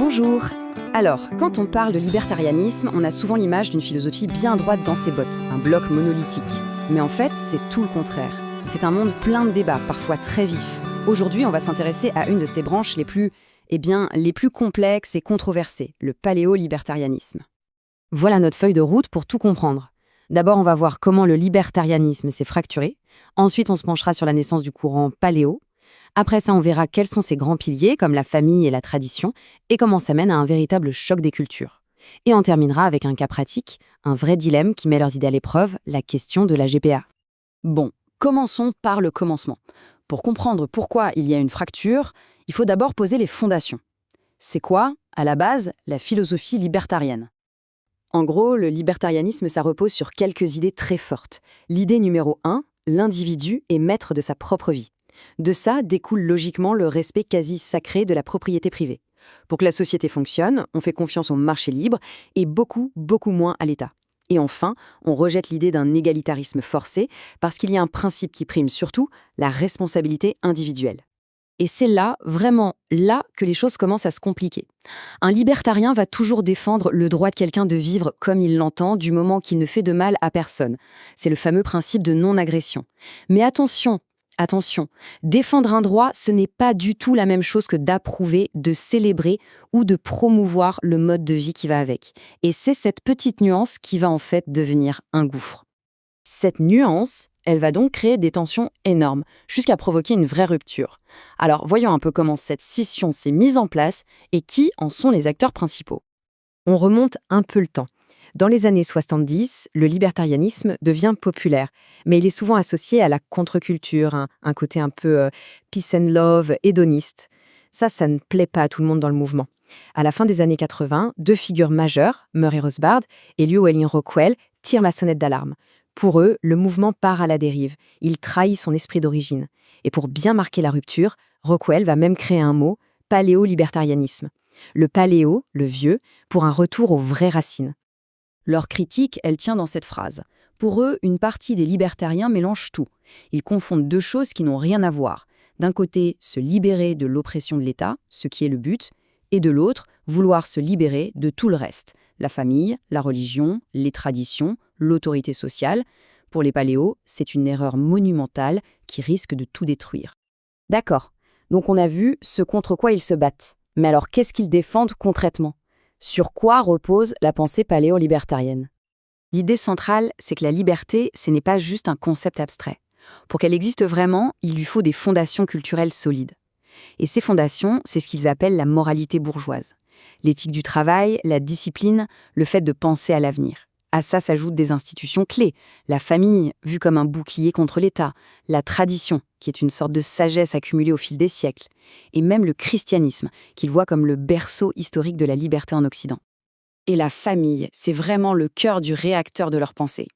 Bonjour. Alors, quand on parle de libertarianisme, on a souvent l'image d'une philosophie bien droite dans ses bottes, un bloc monolithique. Mais en fait, c'est tout le contraire. C'est un monde plein de débats, parfois très vifs. Aujourd'hui, on va s'intéresser à une de ces branches les plus complexes et controversées, le paléo-libertarianisme. Voilà notre feuille de route pour tout comprendre. D'abord, on va voir comment le libertarianisme s'est fracturé. Ensuite, on se penchera sur la naissance du courant paléo. Après ça, on verra quels sont ses grands piliers, comme la famille et la tradition, et comment ça mène à un véritable choc des cultures. Et on terminera avec un cas pratique, un vrai dilemme qui met leurs idées à l'épreuve, la question de la GPA. Bon, commençons par le commencement. Pour comprendre pourquoi il y a une fracture, il faut d'abord poser les fondations. C'est quoi, à la base, la philosophie libertarienne ? En gros, le libertarianisme, ça repose sur quelques idées très fortes. L'idée numéro 1, l'individu est maître de sa propre vie. De ça découle logiquement le respect quasi sacré de la propriété privée. Pour que la société fonctionne, on fait confiance au marché libre et beaucoup moins à l'État. Et enfin, on rejette l'idée d'un égalitarisme forcé parce qu'il y a un principe qui prime surtout, la responsabilité individuelle. Et c'est là, vraiment là, que les choses commencent à se compliquer. Un libertarien va toujours défendre le droit de quelqu'un de vivre comme il l'entend du moment qu'il ne fait de mal à personne. C'est le fameux principe de non-agression. Mais attention, défendre un droit, ce n'est pas du tout la même chose que d'approuver, de célébrer ou de promouvoir le mode de vie qui va avec. Et c'est cette petite nuance qui va en fait devenir un gouffre. Cette nuance, elle va donc créer des tensions énormes, jusqu'à provoquer une vraie rupture. Alors voyons un peu comment cette scission s'est mise en place et qui en sont les acteurs principaux. On remonte un peu le temps. Dans les années 70, le libertarianisme devient populaire, mais il est souvent associé à la contre-culture, un côté un peu peace and love, hédoniste. Ça ne plaît pas à tout le monde dans le mouvement. À la fin des années 80, deux figures majeures, Murray Rothbard et Llewellyn Rockwell, tirent la sonnette d'alarme. Pour eux, le mouvement part à la dérive. Il trahit son esprit d'origine. Et pour bien marquer la rupture, Rockwell va même créer un mot, paléo-libertarianisme. Le paléo, le vieux, pour un retour aux vraies racines. Leur critique, elle tient dans cette phrase. Pour eux, une partie des libertariens mélange tout. Ils confondent deux choses qui n'ont rien à voir. D'un côté, se libérer de l'oppression de l'État, ce qui est le but, et de l'autre, vouloir se libérer de tout le reste. La famille, la religion, les traditions, l'autorité sociale. Pour les paléos, c'est une erreur monumentale qui risque de tout détruire. D'accord, donc on a vu ce contre quoi ils se battent. Mais alors qu'est-ce qu'ils défendent concrètement ? Sur quoi repose la pensée paléo-libertarienne ? L'idée centrale, c'est que la liberté, ce n'est pas juste un concept abstrait. Pour qu'elle existe vraiment, il lui faut des fondations culturelles solides. Et ces fondations, c'est ce qu'ils appellent la moralité bourgeoise. L'éthique du travail, la discipline, le fait de penser à l'avenir. À ça s'ajoutent des institutions clés. La famille, vue comme un bouclier contre l'État. La tradition, qui est une sorte de sagesse accumulée au fil des siècles. Et même le christianisme, qu'ils voient comme le berceau historique de la liberté en Occident. Et la famille, c'est vraiment le cœur du réacteur de leur pensée.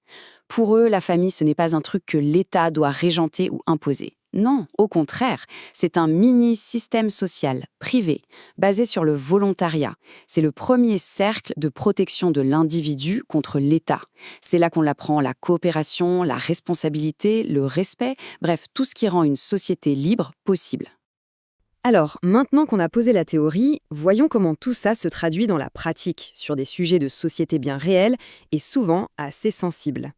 Pour eux, la famille, ce n'est pas un truc que l'État doit régenter ou imposer. Non, au contraire, c'est un mini-système social, privé, basé sur le volontariat. C'est le premier cercle de protection de l'individu contre l'État. C'est là qu'on apprend la coopération, la responsabilité, le respect, bref, tout ce qui rend une société libre possible. Alors, maintenant qu'on a posé la théorie, voyons comment tout ça se traduit dans la pratique, sur des sujets de société bien réels et souvent assez sensibles.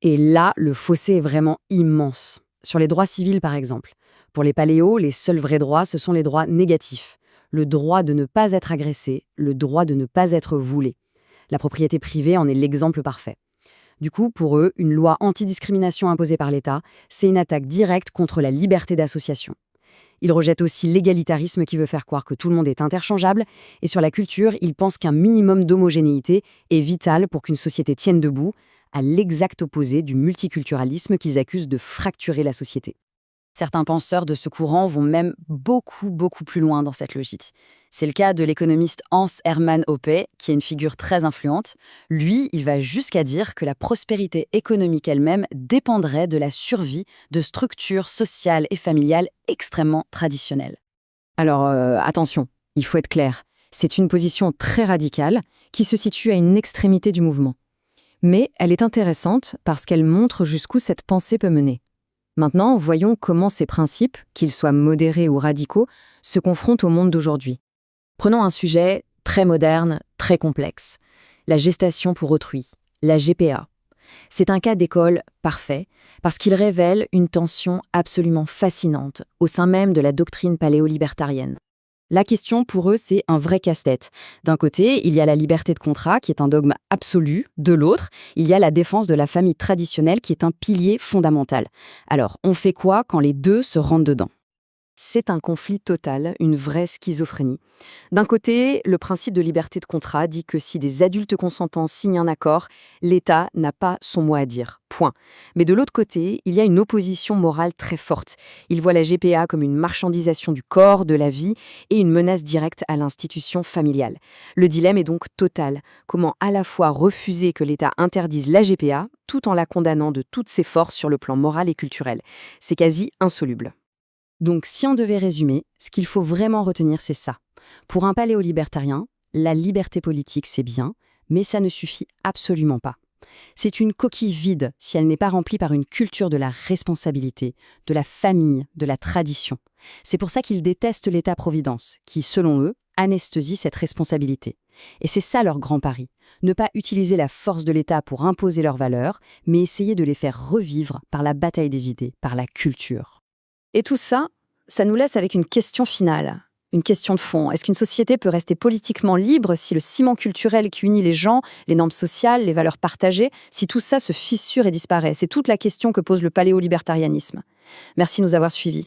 Et là, le fossé est vraiment immense. Sur les droits civils, par exemple. Pour les paléos, les seuls vrais droits, ce sont les droits négatifs. Le droit de ne pas être agressé, le droit de ne pas être voulé. La propriété privée en est l'exemple parfait. Du coup, pour eux, une loi antidiscrimination imposée par l'État, c'est une attaque directe contre la liberté d'association. Ils rejettent aussi l'égalitarisme qui veut faire croire que tout le monde est interchangeable, et sur la culture, ils pensent qu'un minimum d'homogénéité est vital pour qu'une société tienne debout, à l'exact opposé du multiculturalisme qu'ils accusent de fracturer la société. Certains penseurs de ce courant vont même beaucoup plus loin dans cette logique. C'est le cas de l'économiste Hans Hermann Hoppe, qui est une figure très influente. Lui, il va jusqu'à dire que la prospérité économique elle-même dépendrait de la survie de structures sociales et familiales extrêmement traditionnelles. Alors, attention, il faut être clair. C'est une position très radicale qui se situe à une extrémité du mouvement. Mais elle est intéressante parce qu'elle montre jusqu'où cette pensée peut mener. Maintenant, voyons comment ces principes, qu'ils soient modérés ou radicaux, se confrontent au monde d'aujourd'hui. Prenons un sujet très moderne, très complexe. La gestation pour autrui, la GPA. C'est un cas d'école parfait parce qu'il révèle une tension absolument fascinante au sein même de la doctrine paléo-libertarienne. La question pour eux, c'est un vrai casse-tête. D'un côté, il y a la liberté de contrat qui est un dogme absolu. De l'autre, il y a la défense de la famille traditionnelle qui est un pilier fondamental. Alors, on fait quoi quand les deux se rentrent dedans? C'est un conflit total, une vraie schizophrénie. D'un côté, le principe de liberté de contrat dit que si des adultes consentants signent un accord, l'État n'a pas son mot à dire. Point. Mais de l'autre côté, il y a une opposition morale très forte. Il voit la GPA comme une marchandisation du corps, de la vie et une menace directe à l'institution familiale. Le dilemme est donc total. Comment à la fois refuser que l'État interdise la GPA tout en la condamnant de toutes ses forces sur le plan moral et culturel? C'est quasi insoluble. Donc, si on devait résumer, ce qu'il faut vraiment retenir, c'est ça. Pour un paléo-libertarien, la liberté politique, c'est bien, mais ça ne suffit absolument pas. C'est une coquille vide si elle n'est pas remplie par une culture de la responsabilité, de la famille, de la tradition. C'est pour ça qu'ils détestent l'État-providence, qui, selon eux, anesthésie cette responsabilité. Et c'est ça leur grand pari. Ne pas utiliser la force de l'État pour imposer leurs valeurs, mais essayer de les faire revivre par la bataille des idées, par la culture. Et tout ça, ça nous laisse avec une question finale, une question de fond. Est-ce qu'une société peut rester politiquement libre si le ciment culturel qui unit les gens, les normes sociales, les valeurs partagées, si tout ça se fissure et disparaît? C'est toute la question que pose le paléo-libertarianisme. Merci de nous avoir suivis.